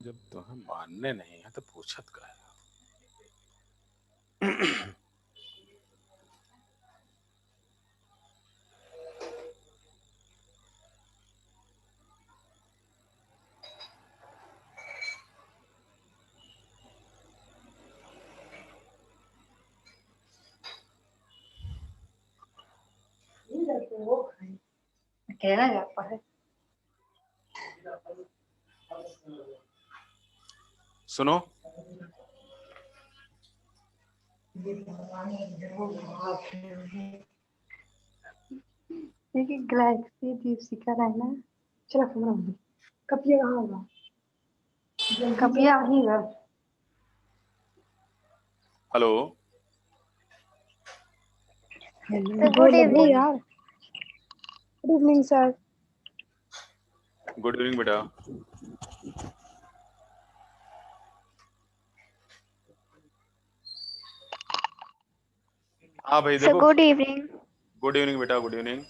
जब तुम्हें मानने नहीं है तो पूछत का है। कहना जाता है। सुनो, देखिए गैलेक्सी दीपशिखा रहना। चलो फोन रख दो। कपिया कहाँ होगा? कपिया वहीं है। हेलो। गुड इवनिंग यार। Good evening sir. Good evening बेटा। हाँ भाई देखो। Good evening. गुड इवनिंग बेटा, गुड इवनिंग।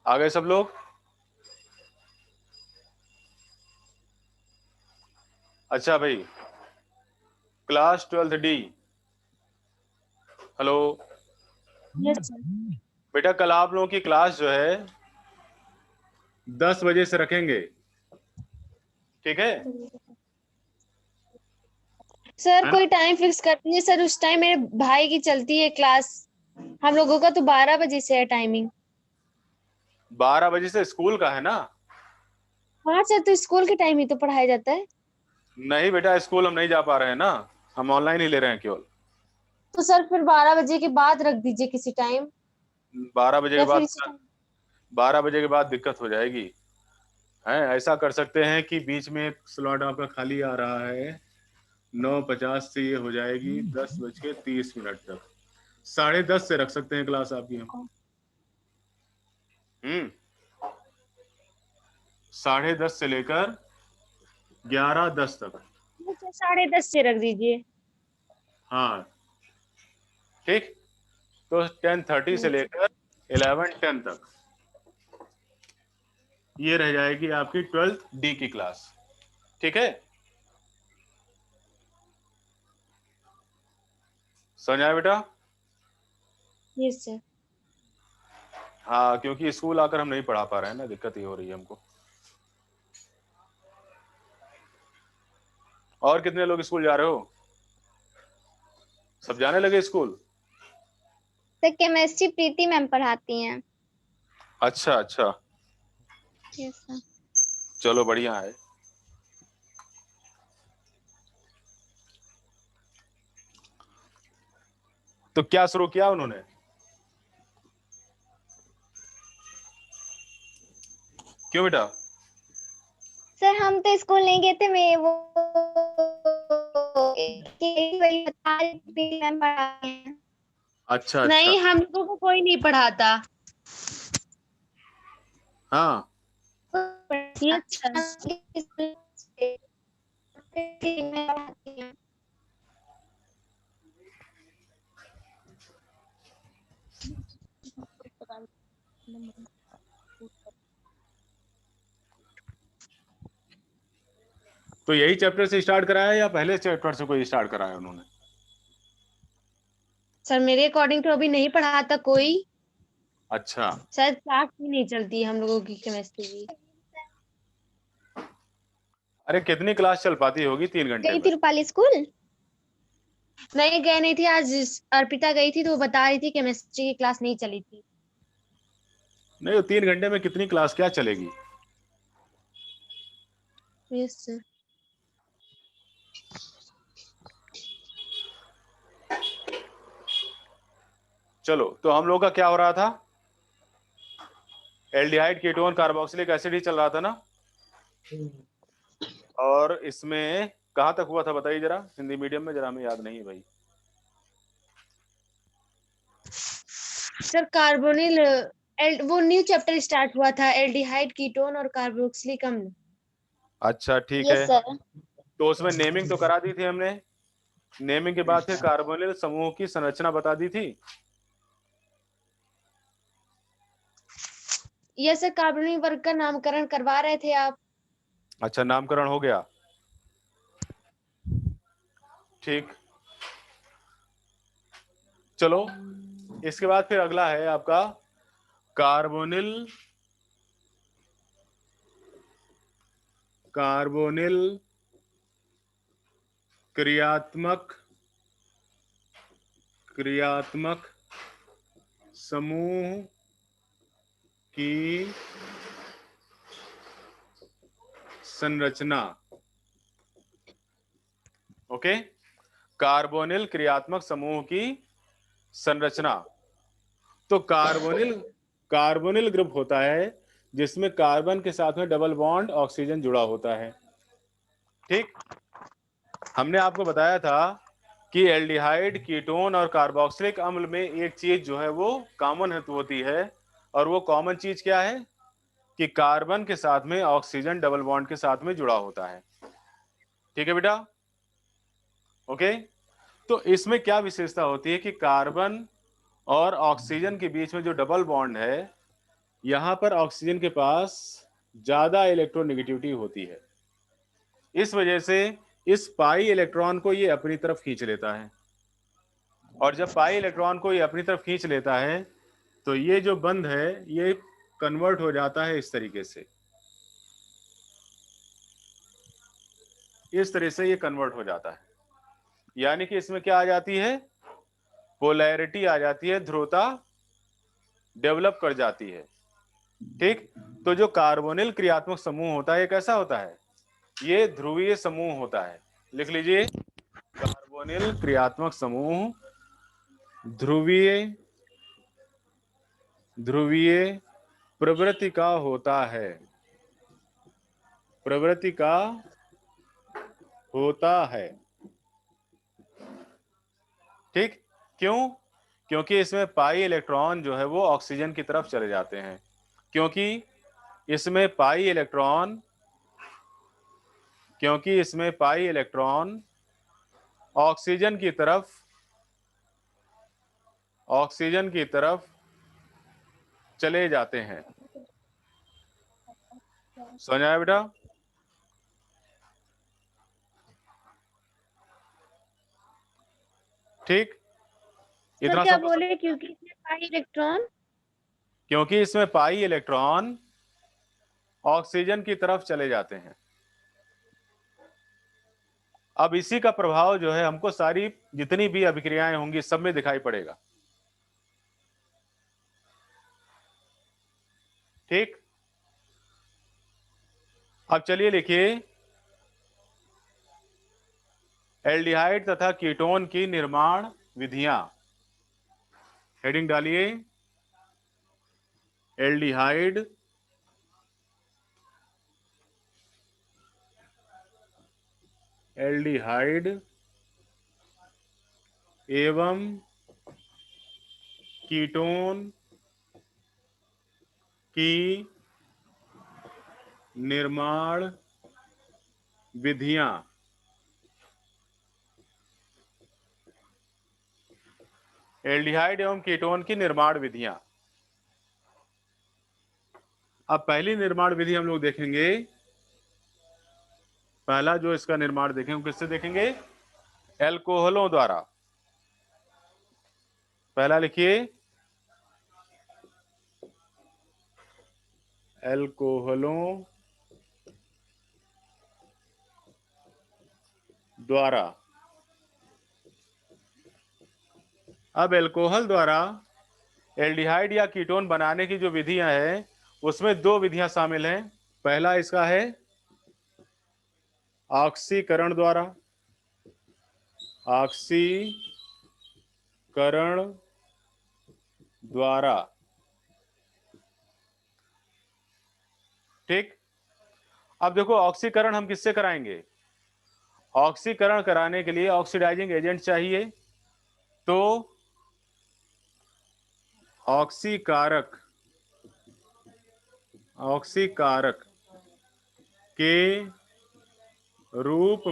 आ गए सब लोग? अच्छा भाई, class 12th D. Hello yes sir. बेटा, कल आप लोगों की क्लास जो है 10 बजे से रखेंगे, ठीक है? सर है ना? कोई टाइम फिक्स कर दीजिए सर, उस टाइम मेरे भाई की चलती है क्लास। हम लोगों का तो 12 बजे से है टाइमिंग। 12 बजे से स्कूल का है ना? हाँ सर, तो स्कूल के टाइम ही तो पढ़ाया जाता है। नहीं बेटा, स्कूल हम नहीं जा पा रहे हैं ना, हम ऑनलाइन ही ले रहे हैं केवल। तो सर फिर 12 बजे के बाद रख दीजिए किसी टाइम, 12 बजे के या फिर बाद? इसी टाइम। 12 बजे के बाद दिक्कत हो जाएगी। है, ऐसा कर सकते हैं कि बीच में एक स्लॉट आपका खाली आ रहा है, 9:50 से ये हो जाएगी 10:30 तक। 10:30 से रख सकते हैं क्लास आपकी हम। 10:30 से लेकर 11:10 तक। 10:30 से रख दीजिए। हाँ ठीक। तो 10:30 से लेकर 11:10 तक ये रह जाएगी आपकी 12th डी की क्लास, ठीक है? समझ आया बेटा? Yes sir. हाँ, क्योंकि स्कूल आकर हम नहीं पढ़ा पा रहे हैं ना, दिक्कत ही हो रही है हमको। और कितने लोग स्कूल जा रहे हो? सब जाने लगे स्कूल? सर केमिस्ट्री प्रीति मैम पढ़ाती हैं। अच्छा अच्छा, यस सर। चलो बढ़िया है। तो क्या शुरू किया उन्होंने? क्यों बेटा? सर हम तो स्कूल नहीं गए थे, मैं वो वही बता रही थी, मैम पढ़ाती हैं। अच्छा अच्छा। नहीं, हम लोगों को कोई नहीं पढ़ाता। हाँ यस सर। तो यही चैप्टर से स्टार्ट कराया या पहले चैप्टर से कोई स्टार्ट कराया उन्होंने? सर मेरे अकॉर्डिंग तो अभी नहीं पढ़ाता कोई। अच्छा। शायद क्लास ही नहीं चलती है हम लोगों की केमिस्ट्री की। अरे कितनी क्लास चल पाती होगी 3 घंटे गई में? थी रूपाली स्कूल? नहीं गए नहीं थी आज। अर्पिता गई थी तो वो बता रही थी केमिस्ट्री की क्लास नहीं चली थी। नहीं, तो 3 घंटे में कितनी क्लास क्या चलेगी? Yes sir. चलो, तो हम लोग का क्या हो रहा था? एल्डिहाइड कीटोन कार्बोक्सिलिक एसिड ही चल रहा था ना? और इसमें कहाँ तक हुआ था बताइए जरा, हिंदी मीडियम में, जरा हमें याद नहीं है भाई। सर कार्बोनिल वो न्यू चैप्टर स्टार्ट हुआ था, एल्डिहाइड कीटोन और कार्बोक्सिलिक अम्ल। अच्छा ठीक है। Yes sir. तो उसमें नेमिंग तो करा दी थी हमने। नेमिंग के बाद फिर कार्बोनिल समूह की संरचना बता दी थी। यस सर, कार्बोनिल वर्ग का नामकरण करवा रहे थे आप। अच्छा, नामकरण हो गया, ठीक। चलो, इसके बाद फिर अगला है आपका कार्बोनिल क्रियात्मक समूह की संरचना। ओके, कार्बोनिल क्रियात्मक समूह की संरचना। तो कार्बोनिल ग्रुप होता है जिसमें कार्बन के साथ में डबल बॉन्ड ऑक्सीजन जुड़ा होता है, ठीक। हमने आपको बताया था कि एल्डिहाइड, कीटोन और कार्बोक्सिलिक अम्ल में एक चीज जो है वो कॉमन होती है, और वो कॉमन चीज क्या है कि कार्बन के साथ में ऑक्सीजन डबल बॉन्ड के साथ में जुड़ा होता है, ठीक है बेटा। ओके, तो इसमें क्या विशेषता होती है कि कार्बन और ऑक्सीजन के बीच में जो डबल बॉन्ड है, यहां पर ऑक्सीजन के पास ज्यादा इलेक्ट्रोनेगेटिविटी होती है। इस वजह से इस पाई इलेक्ट्रॉन को ये अपनी तरफ खींच लेता है, और जब पाई इलेक्ट्रॉन को ये अपनी तरफ खींच लेता है तो ये जो बंध है ये कन्वर्ट हो जाता है इस तरीके से, इस तरह से ये कन्वर्ट हो जाता है, यानी कि इसमें क्या आ जाती है, पोलैरिटी आ जाती है, ध्रुवता डेवलप कर जाती है, ठीक। तो जो कार्बोनिल क्रियात्मक समूह होता है ये कैसा होता है, ये ध्रुवीय समूह होता है। लिख लीजिए, कार्बोनिल क्रियात्मक समूह ध्रुवीय प्रवृत्ति का होता है, प्रवृत्ति का होता है, ठीक। क्यों? क्योंकि इसमें पाई इलेक्ट्रॉन जो है वो ऑक्सीजन की तरफ चले जाते हैं, क्योंकि इसमें पाई इलेक्ट्रॉन ऑक्सीजन की तरफ चले जाते हैं। समझ आया बेटा? ठीक, सर इतना क्या समझ। बोले, क्योंकि इसमें पाई इलेक्ट्रॉन। क्योंकि इसमें पाई इलेक्ट्रॉन ऑक्सीजन की तरफ चले जाते हैं। अब इसी का प्रभाव जो है हमको सारी जितनी भी अभिक्रियाएं होंगी सब में दिखाई पड़ेगा, ठीक। अब चलिए लिखिए, एल्डिहाइड तथा कीटोन की निर्माण विधियां। हेडिंग डालिए, एल्डिहाइड एवं कीटोन की निर्माण विधियां। एल्डिहाइड एवं कीटोन की निर्माण विधियां। अब पहली निर्माण विधि हम लोग देखेंगे, पहला जो इसका निर्माण देखेंगे किससे देखेंगे, एल्कोहलों द्वारा। पहला लिखिए, एल्कोहलों द्वारा। अब एल्कोहल द्वारा एल्डिहाइड या कीटोन बनाने की जो विधियां हैं उसमें दो विधियां शामिल हैं। पहला इसका है ऑक्सीकरण द्वारा, ऑक्सीकरण द्वारा, ठीक। अब देखो, ऑक्सीकरण हम किससे कराएंगे, ऑक्सीकरण कराने के लिए ऑक्सीडाइजिंग एजेंट चाहिए, तो ऑक्सीकारक के रूप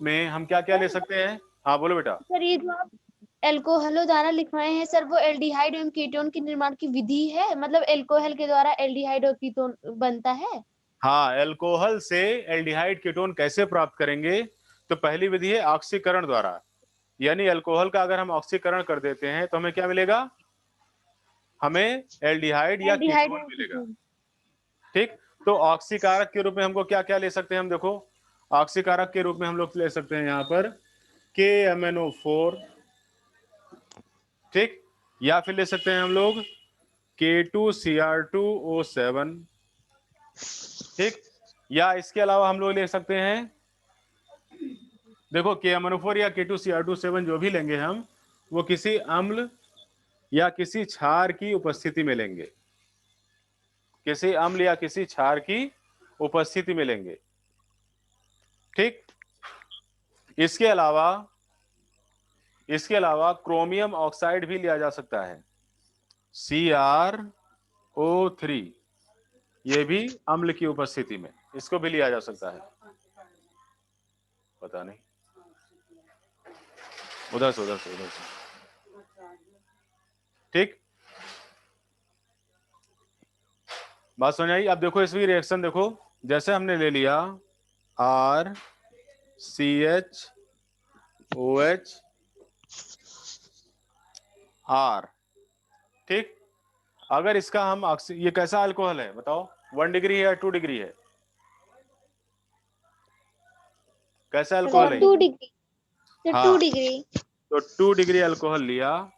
में हम क्या क्या ले सकते हैं। हाँ बोलो बेटा। सर ये जो आप एल्कोहलों द्वारा लिखवाए हैं सर, वो एल्डिहाइड एवं कीटोन के निर्माण की विधि है, मतलब एल्कोहल के द्वारा एल्डिहाइड और कीटोन बनता है। हाँ, एल्कोहल से एल्डिहाइड कीटोन कैसे प्राप्त करेंगे? तो पहली विधि है ऑक्सीकरण द्वारा, यानी एल्कोहल का अगर हम ऑक्सीकरण कर देते हैं तो हमें क्या मिलेगा? हमें एल्डिहाइड या एल्डिहाइड कीटोन एवं मिलेगा। कीटोन। ठीक, तो ऑक्सीकारक के रूप में हमको क्या क्या ले सकते हैं हम? देखो, ऑक्सीकारक के रूप में हम लोग ले सकते हैं यहाँ पर KMnO4, ठीक, या फिर ले सकते हैं हम लोग K2Cr2O7, ठीक, या इसके अलावा हम लोग ले सकते हैं, देखो KMnO4 या K2Cr2O7 जो भी लेंगे हम, वो किसी अम्ल या किसी क्षार की उपस्थिति में लेंगे, किसी अम्ल या किसी क्षार की उपस्थिति में लेंगे, ठीक। इसके अलावा क्रोमियम ऑक्साइड भी लिया जा सकता है, CrO3, ये भी अम्ल की उपस्थिति में, इसको भी लिया जा सकता है। पता नहीं, उधर से ठीक, बात समझ आई? अब देखो इसमें रिएक्शन देखो, जैसे हमने ले लिया RCHOHR, ठीक। अगर इसका हम ये कैसा अल्कोहल है बताओ? 1 डिग्री है या 2 डिग्री है? कैसा अल्कोहल है? 2 डिग्री। हाँ, 2 डिग्री। तो 2 डिग्री अल्कोहल लिया,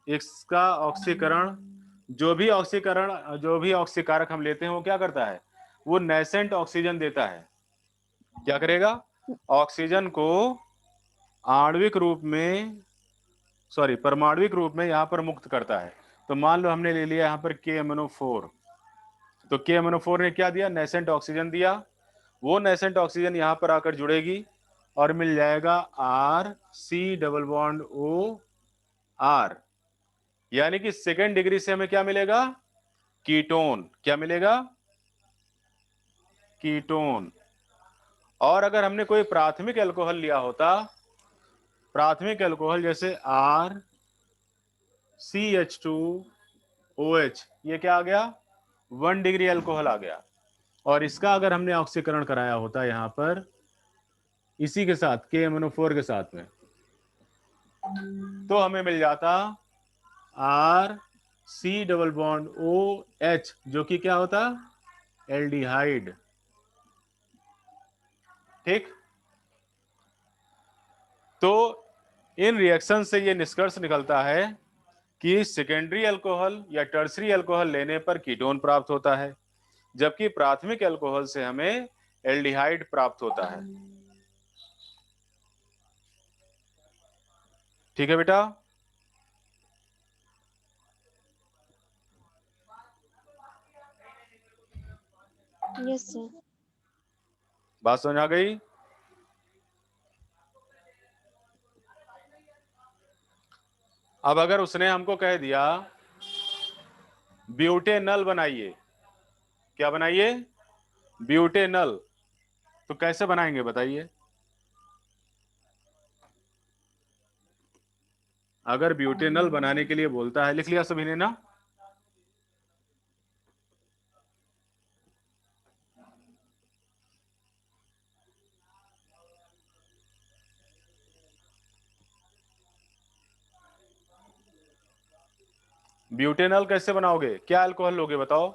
इसका ऑक्सीकरण, जो भी ऑक्सीकारक हम लेते हैं वो क्या करता है? वो नेसेंट ऑक्सीजन देता है। क्या करेगा? ऑक्सीजन को परमाणविक रूप में यहाँ पर मुक्त करता है। तो मान लो हमने ले लिया यहाँ पर KMnO4, तो KMnO4 ने क्या दिया? नेसेंट ऑक्सीजन दिया। वो नेसेंट ऑक्सीजन यहाँ पर आकर जुड़ेगी और मिल जाएगा RC≡OR, यानी कि सेकेंड डिग्री से हमें क्या मिलेगा? कीटोन। क्या मिलेगा? कीटोन। और अगर हमने कोई प्राथमिक अल्कोहल लिया होता, प्राथमिक अल्कोहल जैसे RCH2OH, ये क्या आ गया? 1 डिग्री अल्कोहल आ गया। और इसका अगर हमने ऑक्सीकरण कराया होता यहाँ पर इसी के साथ, KMnO4 के साथ में, तो हमें मिल जाता RC≡OH, जो कि क्या होता? एल्डिहाइड, ठीक। तो इन रिएक्शन से ये निष्कर्ष निकलता है कि सेकेंडरी अल्कोहल या टर्सरी अल्कोहल लेने पर कीटोन प्राप्त होता है, जबकि प्राथमिक अल्कोहल से हमें एल्डिहाइड प्राप्त होता है। ठीक है बेटा? Yes sir. बात समझ आ गई? अब अगर उसने हमको कह दिया ब्यूटेनल बनाइए, क्या बनाइए? ब्यूटेनल, तो कैसे बनाएंगे बताइए? अगर ब्यूटेनल बनाने के लिए बोलता है, लिख लिया सभी ने ना? ब्यूटेनल कैसे बनाओगे? क्या अल्कोहल लोगे बताओ?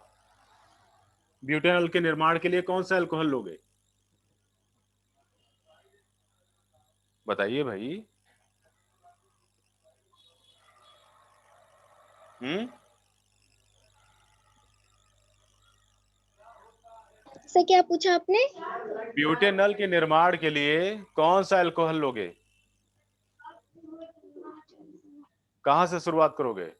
ब्यूटेनल के निर्माण के लिए कौन सा अल्कोहल लोगे? बताइए भाई। सर क्या पूछा आपने? ब्यूटेनल के निर्माण के लिए कौन सा अल्कोहल लोगे? कहां से शुरुआत करोगे?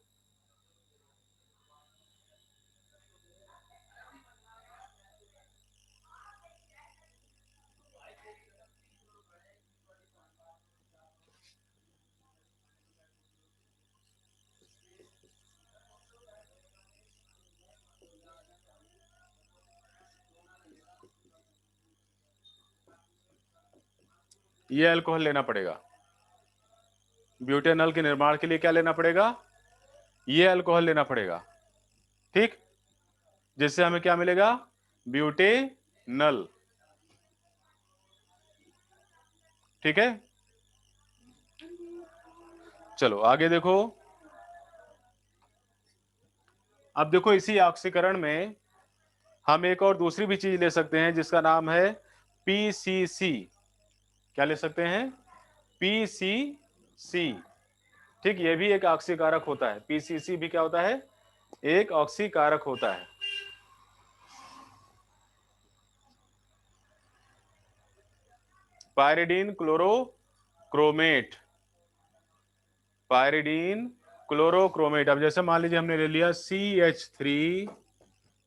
ये अल्कोहल लेना पड़ेगा। ब्यूटेनॉल के निर्माण के लिए क्या लेना पड़ेगा? ये अल्कोहल लेना पड़ेगा, ठीक, जिससे हमें क्या मिलेगा? ब्यूटेनल, ठीक है। चलो आगे देखो। अब देखो इसी ऑक्सीकरण में हम एक और दूसरी भी चीज ले सकते हैं जिसका नाम है पीसीसी। क्या ले सकते हैं? पीसीसी, ठीक, ये भी एक ऑक्सीकारक होता है। पीसीसी भी क्या होता है? एक ऑक्सीकारक होता है। Pyridine chlorochromate, pyridine chlorochromate. अब जैसे मान लीजिए हमने ले लिया CH3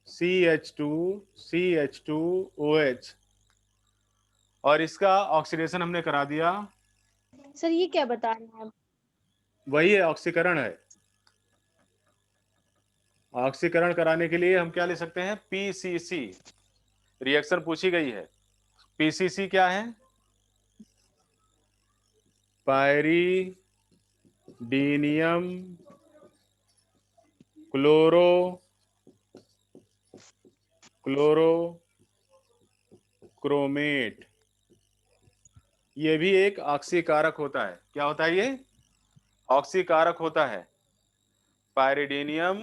CH2 CH2OH और इसका ऑक्सीडेशन हमने करा दिया। सर ये क्या बता रहे हैं आप? वही है, ऑक्सीकरण है। ऑक्सीकरण कराने के लिए हम क्या ले सकते हैं? पीसीसी। रिएक्शन पूछी गई है। पीसीसी क्या है? पायरीडीनियम क्लोरोक्रोमेट। ये भी एक ऑक्सीकारक होता है। क्या होता है ये? ऑक्सीकारक होता है। पायरिडीनियम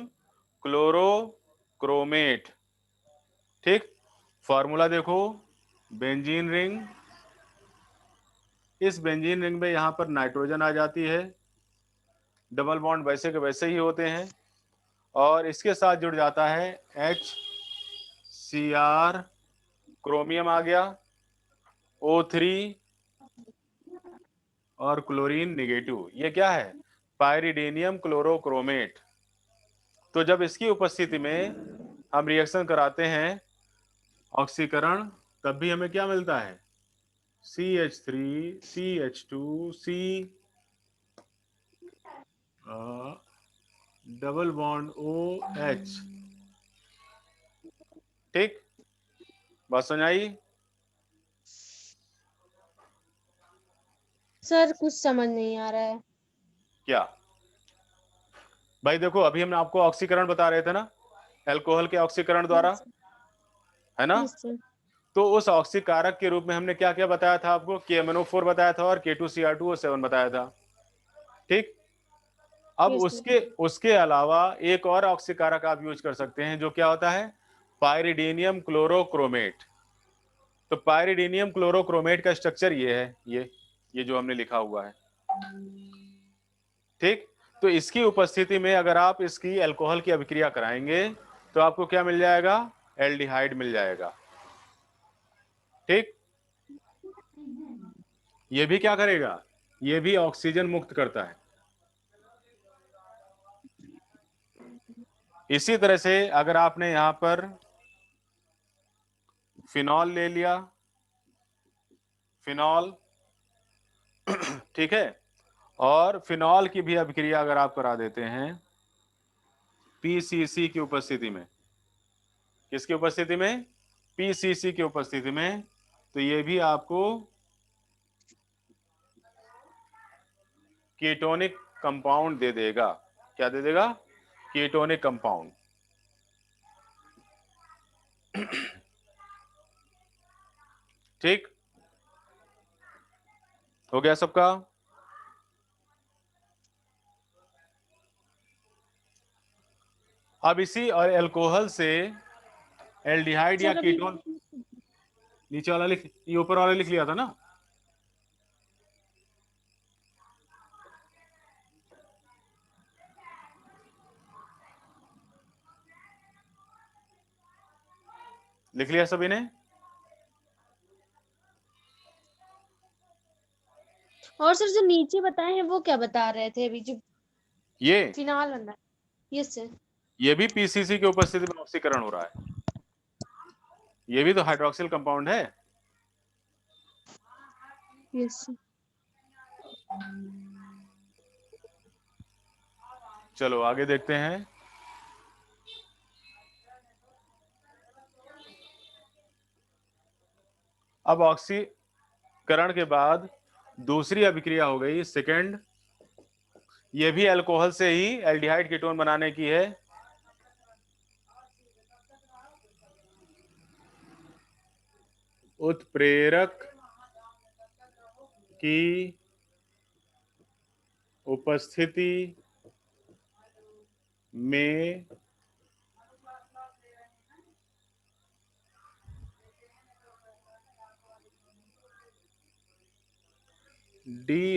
क्लोरोक्रोमेट, ठीक। फॉर्मूला देखो, बेंजीन रिंग, इस बेंजीन रिंग में यहां पर नाइट्रोजन आ जाती है, डबल बॉन्ड वैसे के वैसे ही होते हैं, और इसके साथ जुड़ जाता है HCr, क्रोमियम आ गया, O3 और क्लोरीन निगेटिव। ये क्या है? पायरिडीनियम क्लोरोक्रोमेट। तो जब इसकी उपस्थिति में हम रिएक्शन कराते हैं ऑक्सीकरण, तब भी हमें क्या मिलता है? CH3 CH2 C double bond OH, ठीक। बात समझ आई? सर कुछ समझ नहीं आ रहा है। क्या भाई? देखो अभी हम आपको ऑक्सीकरण बता रहे थे ना, अल्कोहल के ऑक्सीकरण द्वारा, है ना? Yes sir. तो उस ऑक्सीकारक के रूप में हमने क्या क्या बताया था आपको? KMnO4 बताया था और K2Cr2O7 बताया था, ठीक। अब यस सर। उसके उसके अलावा एक और ऑक्सीकारक आप यूज कर सकते हैं, जो क्या होता है? पायरिडीनियम क्लोरोक्रोमेट। तो पायरिडीनियम क्लोरोक्रोमेट का स्ट्रक्चर ये है, ये जो हमने लिखा हुआ है, ठीक। तो इसकी उपस्थिति में अगर आप इसकी अल्कोहल की अभिक्रिया कराएंगे तो आपको क्या मिल जाएगा? एल्डिहाइड मिल जाएगा, ठीक। ये भी क्या करेगा? ये भी ऑक्सीजन मुक्त करता है। इसी तरह से अगर आपने यहां पर फिनॉल ले लिया, फिनॉल, ठीक है, और फिनॉल की भी अभिक्रिया अगर आप करा देते हैं पीसीसी की उपस्थिति में, किसकी उपस्थिति में? पीसीसी की उपस्थिति में, तो ये भी आपको कीटोनिक कंपाउंड दे देगा। क्या दे देगा? कीटोनिक कंपाउंड, ठीक। हो गया सबका? अब इसी और अल्कोहल से एल्डिहाइड या सर अभी कीटोन, नीचे वाला लिख, ये ऊपर वाला लिख लिया था ना? लिख लिया सभी ने? और सर जो नीचे बताए हैं वो क्या बता रहे थे अभी जो ये फिनाल बन रहा है? Yes sir. ये भी पीसीसी की उपस्थिति में ऑक्सीकरण हो रहा है। ये भी तो हाइड्रोक्सिल कंपाउंड है। Yes sir. चलो आगे देखते हैं। अब ऑक्सीकरण के बाद दूसरी अभिक्रिया हो गई, सेकंड ये भी अल्कोहल से ही एल्डिहाइड कीटोन बनाने की है। उत्प्रेरक की उपस्थिति में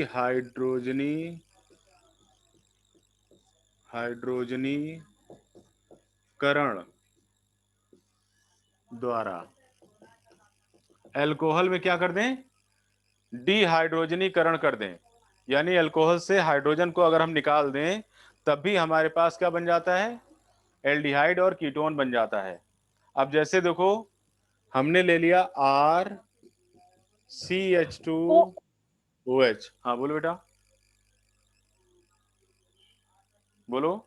हाइड्रोजनीकरण द्वारा अल्कोहल में क्या कर दें, डिहाइड्रोजनीकरण कर दें, यानी अल्कोहल से हाइड्रोजन को अगर हम निकाल दें तब भी हमारे पास क्या बन जाता है, एल्डिहाइड और कीटोन बन जाता है। अब जैसे देखो हमने ले लिया RCH2OH। हाँ बोलो बेटा, बोलो।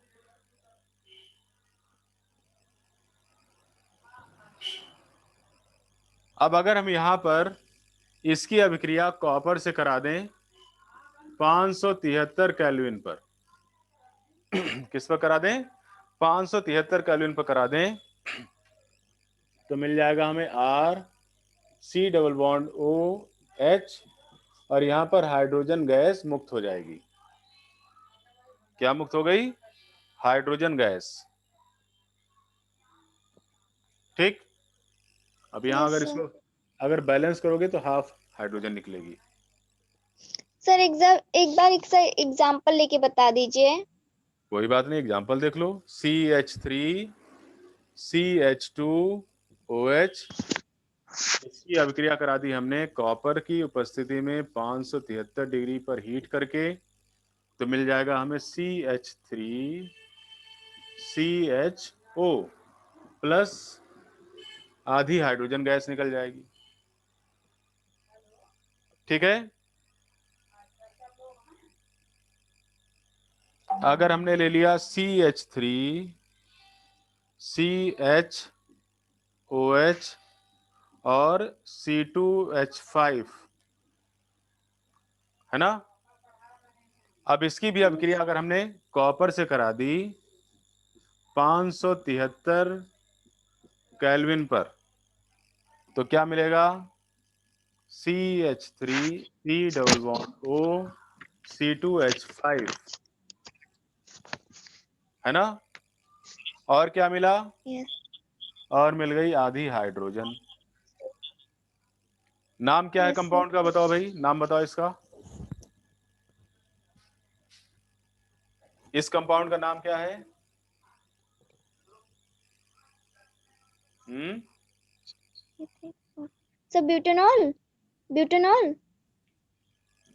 अब अगर हम यहां पर इसकी अभिक्रिया कॉपर से करा दें 573 केल्विन पर किस पर करा दें, 573 केल्विन पर करा दें, तो मिल जाएगा हमें RC⋯OH और यहां पर हाइड्रोजन गैस मुक्त हो जाएगी। क्या मुक्त हो गई, हाइड्रोजन गैस। ठीक, अब यहां Yes, अगर sir. इसको अगर बैलेंस करोगे तो हाफ हाइड्रोजन निकलेगी। सर एक बार एग्जाम्पल लेके बता दीजिए। कोई बात नहीं, एग्जांपल देख लो। CH3CH2OH, इसकी अभिक्रिया करा दी हमने कॉपर की उपस्थिति में 573 डिग्री पर हीट करके, तो मिल जाएगा हमें CH3CHO प्लस आधी हाइड्रोजन गैस निकल जाएगी। ठीक है, अगर हमने ले लिया CH3CHOH और C2H5, है ना। अब इसकी भी अभिक्रिया अगर हमने कॉपर से करा दी 573 केल्विन पर, तो क्या मिलेगा, CH3C⋯O C2H5, है ना। और क्या मिला, Yes. और मिल गई आधी हाइड्रोजन। नाम क्या है Yes, sir. कंपाउंड का, बताओ भाई, नाम बताओ इसका। इस कंपाउंड का नाम क्या है? Sir butanol.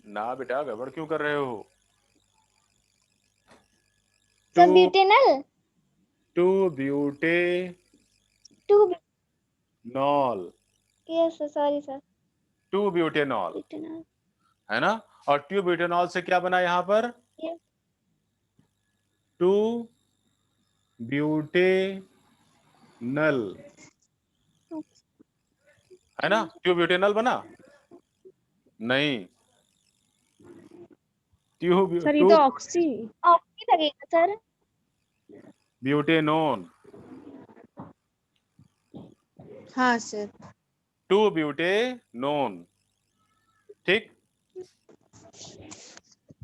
ना बेटा, गड़बड़ क्यों कर रहे हो? Sir butanol. Two butanol. Yes sir, sorry sir. Two butanol, butanol. है ना। और 2-ब्यूटेनॉल से क्या बना यहाँ पर, 2-ब्यूटेनल, है ना। 2-ब्यूटेनल बना नहीं, सर ये तो ऑक्सी लगेगा सर। ब्यूटेनोन, हाँ सर। 2-ब्यूटेनोन। ठीक,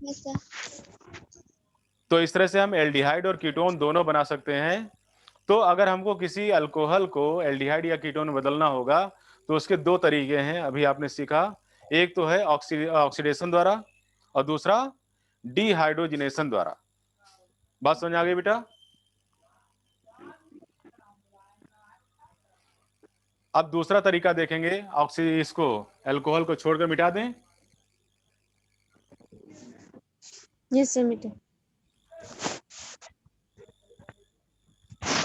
यस सर। तो इस तरह से हम एल्डिहाइड और कीटोन दोनों बना सकते हैं। तो अगर हमको किसी अल्कोहल को एल्डिहाइड या कीटोन में बदलना होगा तो उसके दो तरीके हैं, अभी आपने सीखा। एक तो है ऑक्सीडेशन द्वारा और दूसरा डिहाइड्रोजनेशन द्वारा। बात समझ आ गई बेटा? अब दूसरा तरीका देखेंगे, इसको अल्कोहल को छोड़कर मिटा दें। यस सर, मिटे।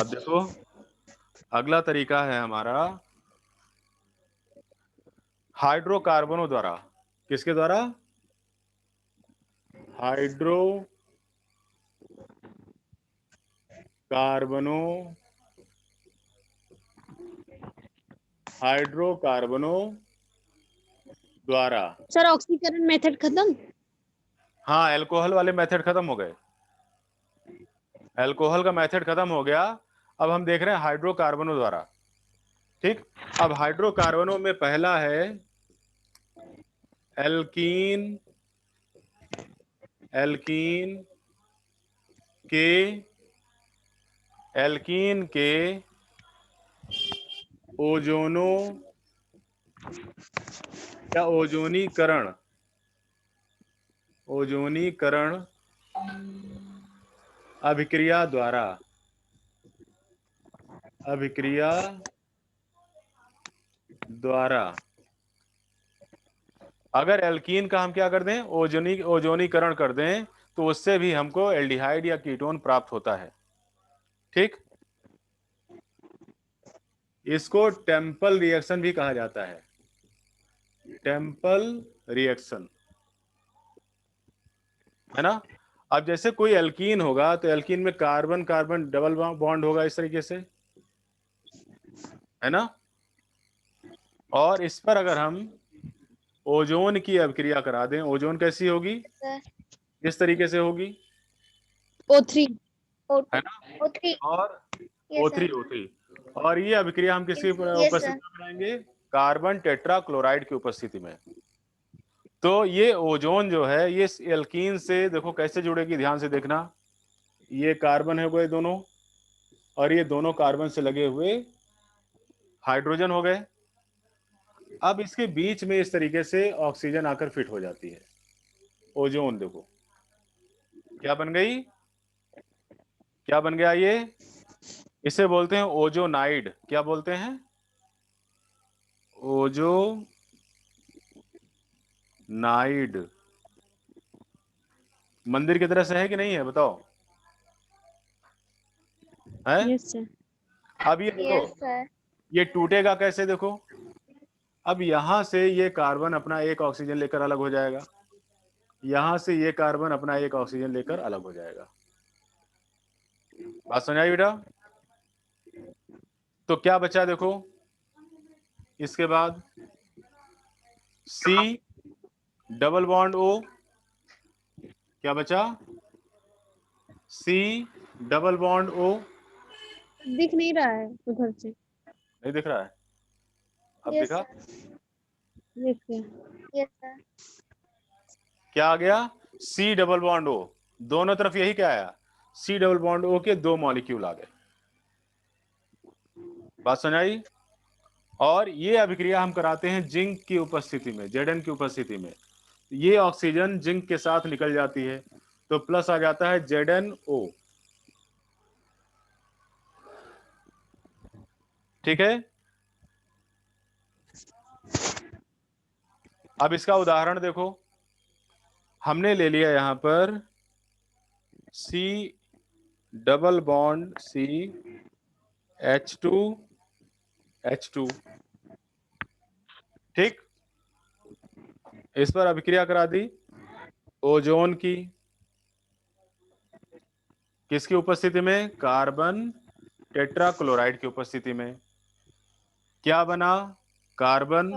अब देखो, अगला तरीका है हमारा हाइड्रोकार्बनों द्वारा। किसके द्वारा? हाइड्रोकार्बनों द्वारा। सर ऑक्सीकरण मेथड खत्म। हाँ, एल्कोहल वाले मेथड खत्म हो गए, एल्कोहल का मेथड खत्म हो गया। अब हम देख रहे हैं हाइड्रोकार्बनों द्वारा। ठीक, अब हाइड्रोकार्बनों में पहला है एल्कीन, एल्कीन के, एल्कीन के ओजोनो या ओजोनीकरण, ओजोनीकरण अभिक्रिया द्वारा, अभिक्रिया द्वारा अगर एल्कीन का हम क्या कर दें, ओजोनीकरण कर दें, तो उससे भी हमको एल्डिहाइड या कीटोन प्राप्त होता है। ठीक, इसको टेम्पल रिएक्शन भी कहा जाता है, टेम्पल रिएक्शन, है ना। अब जैसे कोई एल्कीन होगा तो एल्कीन में कार्बन कार्बन डबल बॉन्ड होगा इस तरीके से, है ना। और इस पर अगर हम ओजोन की अभिक्रिया करा दें, ओजोन कैसी होगी, सर किस तरीके से होगी, O3 है ना। O3 और यस O3 सर O3, और ये अभिक्रिया हम किसकी यस उपस्थिति सर में कराएंगे, कार्बन टेट्रा क्लोराइड की उपस्थिति में। तो ये ओजोन जो है ये एल्कीन से देखो कैसे जुड़ेगी, ध्यान से देखना। ये कार्बन है वो दोनों, और ये दोनों कार्बन से लगे हुए हाइड्रोजन हो गए। अब इसके बीच में इस तरीके से ऑक्सीजन आकर फिट हो जाती है। ओजोन देखो क्या बन गई, क्या बन गया ये, इसे बोलते हैं ओजोनाइड। क्या बोलते हैं, ओजोनाइड। मंदिर की तरह से है कि नहीं है बताओ, है। यस सर अब ये देखो यस सर ये टूटेगा कैसे, देखो अब यहां से ये कार्बन अपना एक ऑक्सीजन लेकर अलग हो जाएगा, यहां से ये कार्बन अपना एक ऑक्सीजन लेकर अलग हो जाएगा। बात समझ आई बेटा। तो क्या बचा देखो, इसके बाद C डबल बॉन्ड O, क्या बचा, C डबल बॉन्ड O, दिख नहीं रहा है उधर से नहीं दिख रहा है, अब यस दिखा, sir yes sir yes sir क्या आ गया, C डबल बॉन्ड O, दोनों तरफ यही क्या आया, C डबल बॉन्ड O के दो मॉलिक्यूल आ गए। बात समझ आई। और ये अभिक्रिया हम कराते हैं जिंक की उपस्थिति में, Zn की उपस्थिति में। ये ऑक्सीजन जिंक के साथ निकल जाती है तो प्लस आ जाता है ZnO। ठीक है, अब इसका उदाहरण देखो, हमने ले लिया यहां पर C double bond C H2 ठीक, इस पर अभिक्रिया करा दी ओजोन की, किसकी उपस्थिति में, कार्बन टेट्रा क्लोराइड की उपस्थिति में। क्या बना, कार्बन,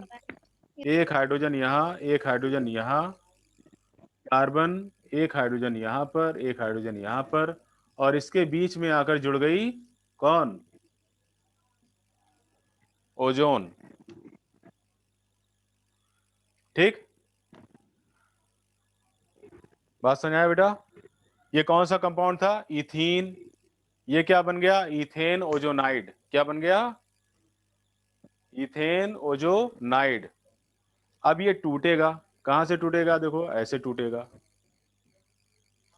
एक हाइड्रोजन यहां, एक हाइड्रोजन यहां, कार्बन, एक हाइड्रोजन यहां पर, एक हाइड्रोजन यहां पर, और इसके बीच में आकर जुड़ गई कौन, ओजोन। ठीक, बात समझ आया बेटा। ये कौन सा कंपाउंड था, इथीन, ये क्या बन गया, इथेन ओजोनाइड। क्या बन गया, इथेन ओजोनाइड। अब ये टूटेगा, कहां से टूटेगा, देखो ऐसे टूटेगा,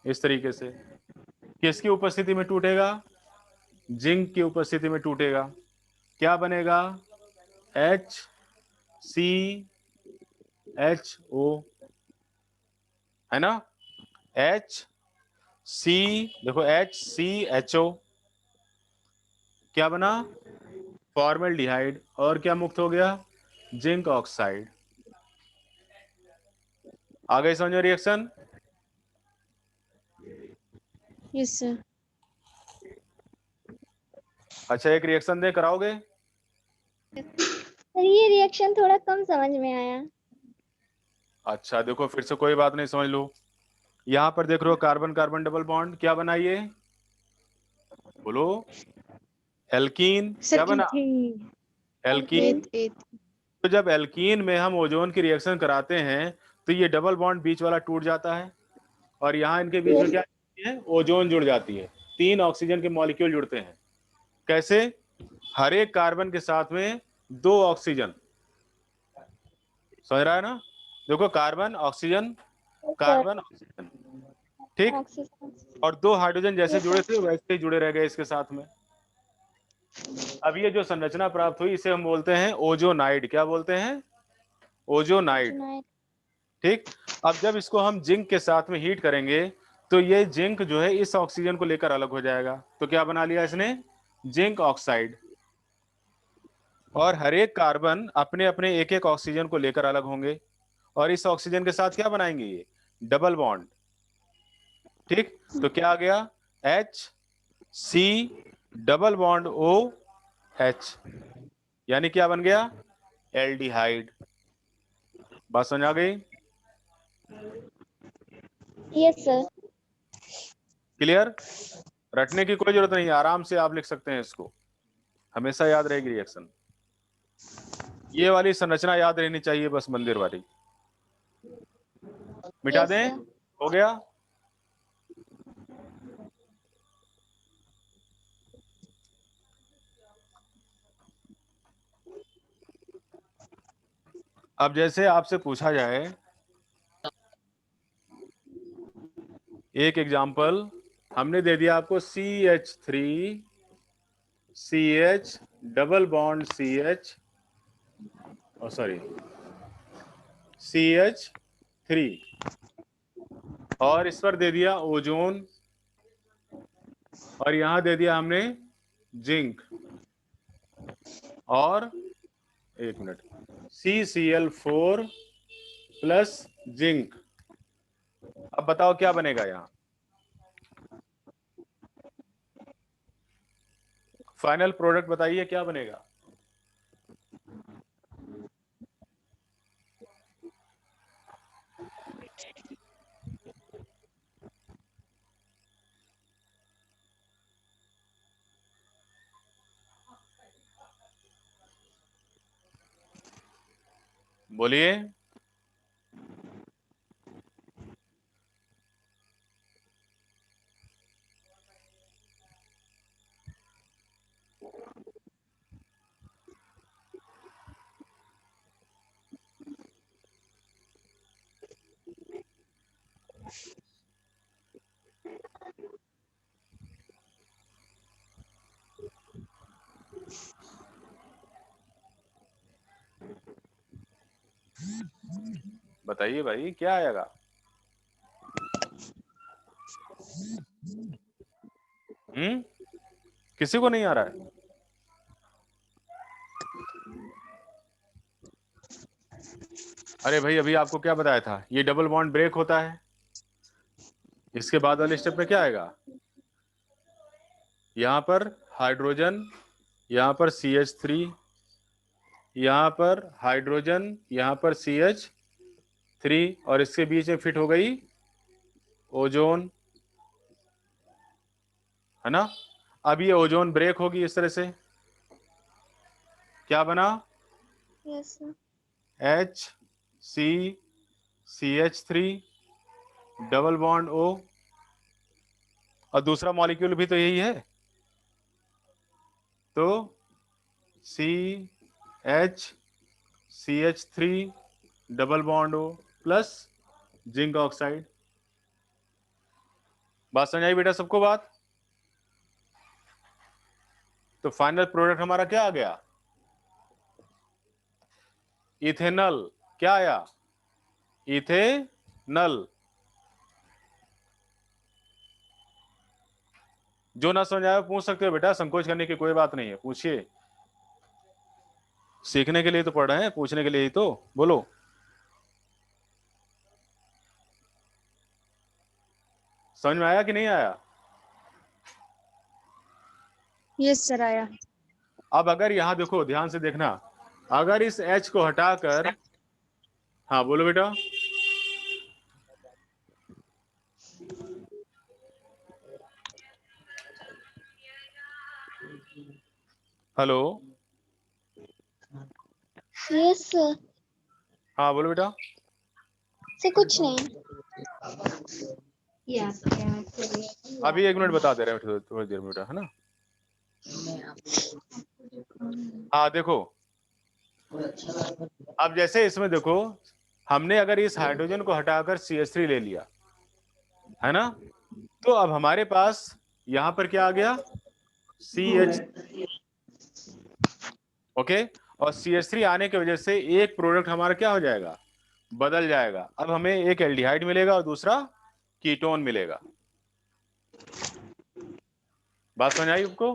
इस तरीके से। किसकी उपस्थिति में टूटेगा, जिंक की उपस्थिति में टूटेगा। क्या बनेगा, HCHO, है ना, HC, देखो HCHO क्या बना, फॉर्मल्डिहाइड, और क्या मुक्त हो गया, जिंक ऑक्साइड। आ गई समझ में रिएक्शन। यस सर अच्छा एक रिएक्शन दे कराओगे, सर ये रिएक्शन थोड़ा कम समझ में आया। अच्छा देखो फिर से कोई बात नहीं, समझ लो। यहाँ पर देख रहे हो कार्बन कार्बन डबल बॉन्ड, क्या बना ये, बोलो, एल्कीन। सर क्या बना, एल्कीन। तो जब एल्कीन में हम ओजोन की रिएक्शन कराते हैं तो ये डबल बॉन्ड बीच वाला टूट जाता है और यहाँ इनके बीच में क्या है, ओजोन जुड़ जाती है, 3 ऑक्सीजन के मॉलिक्यूल जुड़ते हैं। कैसे, हर एक कार्बन के साथ में 2 ऑक्सीजन, समझ रहा है ना, देखो कार्बन ऑक्सीजन, कार्बन ऑक्सीजन, ठीक, और 2 हाइड्रोजन जैसे जुड़े थे वैसे ही जुड़े रह गए इसके साथ में। अब ये जो संरचना प्राप्त हुई इसे हम बोलते हैं ओजोनाइड। क्या बोलते हैं, ओजोनाइड, ठीक। अब जब इसको हम जिंक के साथ में हीट करेंगे तो ये जिंक जो है इस ऑक्सीजन को लेकर अलग हो जाएगा, तो क्या बना लिया इसने, जिंक ऑक्साइड। और हर एक कार्बन अपने अपने एक एक ऑक्सीजन को लेकर अलग होंगे और इस ऑक्सीजन के साथ क्या बनाएंगे, ये डबल बॉन्ड, ठीक। तो क्या आ गया, H डबल बॉन्ड OH, यानी क्या बन गया, एल्डिहाइड। बात समझ आ गई, यस सर। क्लियर, रटने की कोई जरूरत नहीं है, आराम से आप लिख सकते हैं इसको, हमेशा याद रहेगी रिएक्शन। ये वाली संरचना याद रहनी चाहिए बस, मंदिर वाली मिटा दें, हो गया। अब जैसे आपसे पूछा जाए, एक एग्जांपल हमने दे दिया आपको, CH3CH double bond CH, sorry CH3, और इस पर दे दिया ओजोन और यहां दे दिया हमने जिंक, और एक मिनट, CCl4 प्लस जिंक। अब बताओ क्या बनेगा, यहां फाइनल प्रोडक्ट बताइए क्या बनेगा। बोलिए, बताइए भाई क्या आएगा। किसी को नहीं आ रहा है, अरे भाई अभी आपको क्या बताया था, ये डबल बॉन्ड ब्रेक होता है, इसके बाद वाले स्टेप में क्या आएगा, यहां पर हाइड्रोजन, यहां पर CH3, यहां पर हाइड्रोजन, यहां पर CH3, और इसके बीच में फिट हो गई ओजोन, है ना। अब ये ओजोन ब्रेक होगी इस तरह से, क्या बना, yes sir. HCCH3 double bond O, और दूसरा मॉलिक्यूल भी तो यही है, तो CH3 double bond O plus zinc oxide. बात समझ आई बेटा सबको बात। तो फाइनल प्रोडक्ट हमारा क्या आ गया, इथेनॉल। क्या आया, इथेनॉल। जो ना समझ आया पूछ सकते हो बेटा, संकोच करने की कोई बात नहीं है, पूछिए, सीखने के लिए तो पढ़ रहे हैं, पूछने के लिए ही तो, बोलो। समझ में आया कि नहीं आया। यस सर आया। अब अगर यहां देखो, ध्यान से देखना, अगर इस H को हटाकर, हाँ बोलो बेटा, हेलो, यस सर। हाँ बोलो बेटा। से कुछ नहीं। अभी 1 मिनट बता दे रहे हैं, थोड़ी देर में बेटा, है ना। हाँ देखो, अब जैसे इसमें देखो, हमने अगर इस हाइड्रोजन को हटाकर CH3 ले लिया, है ना, तो अब हमारे पास यहां पर क्या आ गया, CH, ओके, और CH3 आने की वजह से एक प्रोडक्ट हमारा क्या हो जाएगा, बदल जाएगा। अब हमें एक एल्डिहाइड मिलेगा और दूसरा कीटोन मिलेगा। बात समझ आई आपको?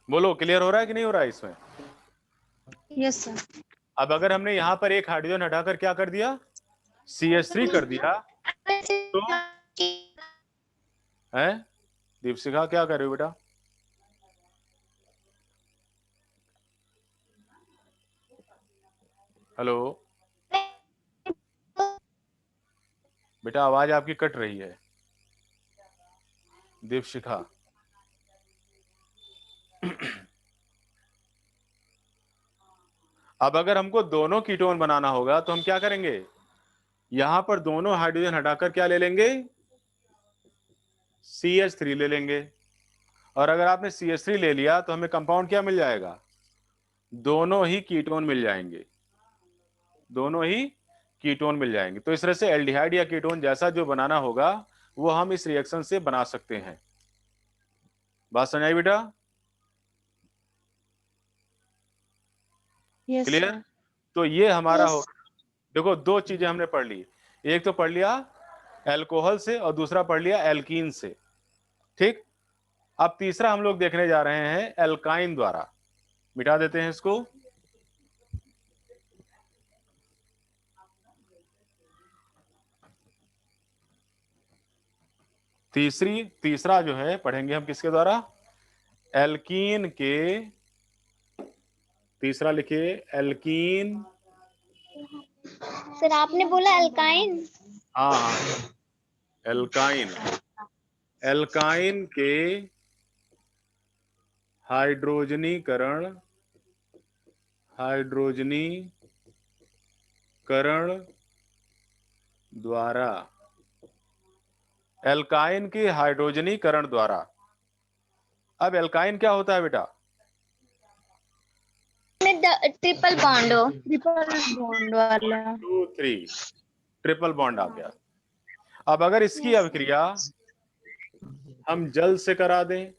बोलो, क्लियर हो रहा है कि नहीं हो रहा है इसमें? Yes sir. अब अगर हमने यहां पर एक हाइड्रोजन हटाकर क्या कर दिया, CH3 कर दिया, तो है दीपशिखा क्या कर रहे हो बेटा? हेलो बेटा, आवाज आपकी कट रही है दीपशिखा। अब अगर हमको दोनों कीटोन बनाना होगा तो हम क्या करेंगे, यहां पर दोनों हाइड्रोजन हटाकर क्या ले लेंगे, CH3 ले लेंगे। और अगर आपने CH3 ले लिया तो हमें कंपाउंड क्या मिल जाएगा, दोनों ही कीटोन मिल जाएंगे, दोनों ही कीटोन मिल जाएंगे। तो इस तरह से एल्डिहाइड या कीटोन जैसा जो बनाना होगा वो हम इस रिएक्शन से बना सकते हैं। बात समझ आई बेटा? Yes clear? सर। तो ये हमारा हो, यस। देखो दो चीजें हमने पढ़ ली, एक तो पढ़ लिया अल्कोहल से और दूसरा पढ़ लिया एल्कीन से, ठीक। अब तीसरा हम लोग देखने जा रहे हैं एल्काइन द्वारा। मिटा देते हैं इसको। तीसरा जो है पढ़ेंगे हम किसके द्वारा, एल्कीन के, तीसरा लिखिए एल्कीन। सर आपने बोला अल्काइन। हाँ हाँ, एल्काइन, एल्काइन के हाइड्रोजनीकरण, हाइड्रोजनीकरण द्वारा, एल्काइन के हाइड्रोजनीकरण द्वारा। अब एल्काइन क्या होता है बेटा, में ट्रिपल बॉन्ड हो। ट्रिपल बॉन्ड वाला। 2 3 ट्रिपल बॉन्ड आ गया। अब अगर इसकी यस। अभिक्रिया हम जल से करा दें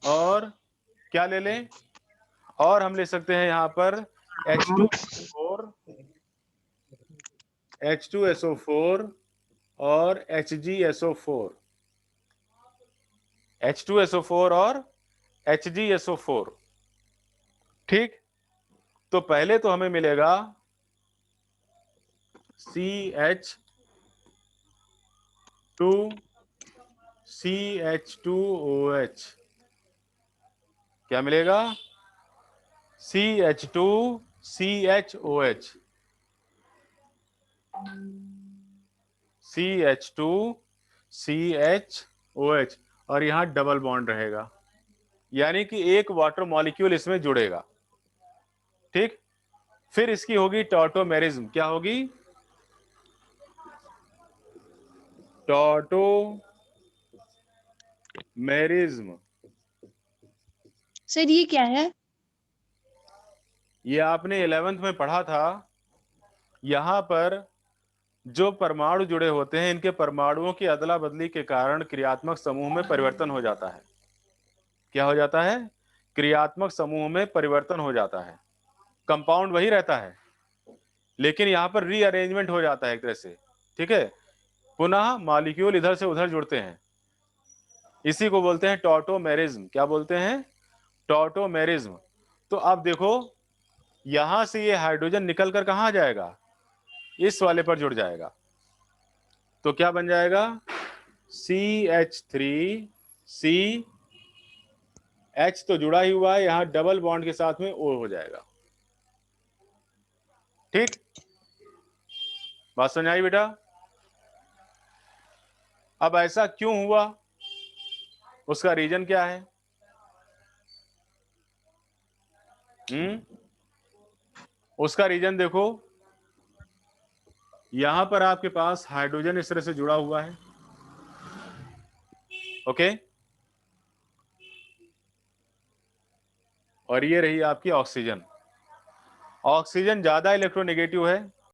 और क्या ले लें, और हम ले सकते हैं यहां पर H2SO4 और HgSO4, H2SO4 और HgSO4, ठीक। तो पहले तो हमें मिलेगा CH2CH2OH, क्या मिलेगा, CH2CHOH, CH2CHOH, और यहां डबल बॉन्ड रहेगा, यानी कि एक वाटर मॉलिक्यूल इसमें जुड़ेगा, ठीक। फिर इसकी होगी टॉटोमेरिज्म, क्या होगी, टॉटोमेरिज्म। सर ये क्या है? ये आपने 11th में पढ़ा था। यहां पर जो परमाणु जुड़े होते हैं, इनके परमाणुओं की अदला बदली के कारण क्रियात्मक समूह में परिवर्तन हो जाता है। क्या हो जाता है, क्रियात्मक समूह में परिवर्तन हो जाता है। कंपाउंड वही रहता है लेकिन यहां पर रीअरेंजमेंट हो जाता है एक तरह से, ठीक है। पुनः मॉलिक्यूल इधर से उधर जुड़ते हैं, इसी को बोलते हैं टॉटोमेरिज्म। क्या बोलते हैं, टॉटोमेरिज्म। तो अब देखो, यहां से ये हाइड्रोजन निकलकर कहां जाएगा, इस वाले पर जुड़ जाएगा। तो क्या बन जाएगा, CH3C, H तो जुड़ा ही हुआ है, यहां डबल बॉन्ड के साथ में O हो जाएगा, ठीक। बात समझ आई बेटा? अब ऐसा क्यों हुआ, उसका रीजन क्या है? उसका रीजन देखो, यहां पर आपके पास हाइड्रोजन इस तरह से जुड़ा हुआ है, ओके, और ये रही आपकी ऑक्सीजन। ऑक्सीजन ज्यादा इलेक्ट्रोनेगेटिव है,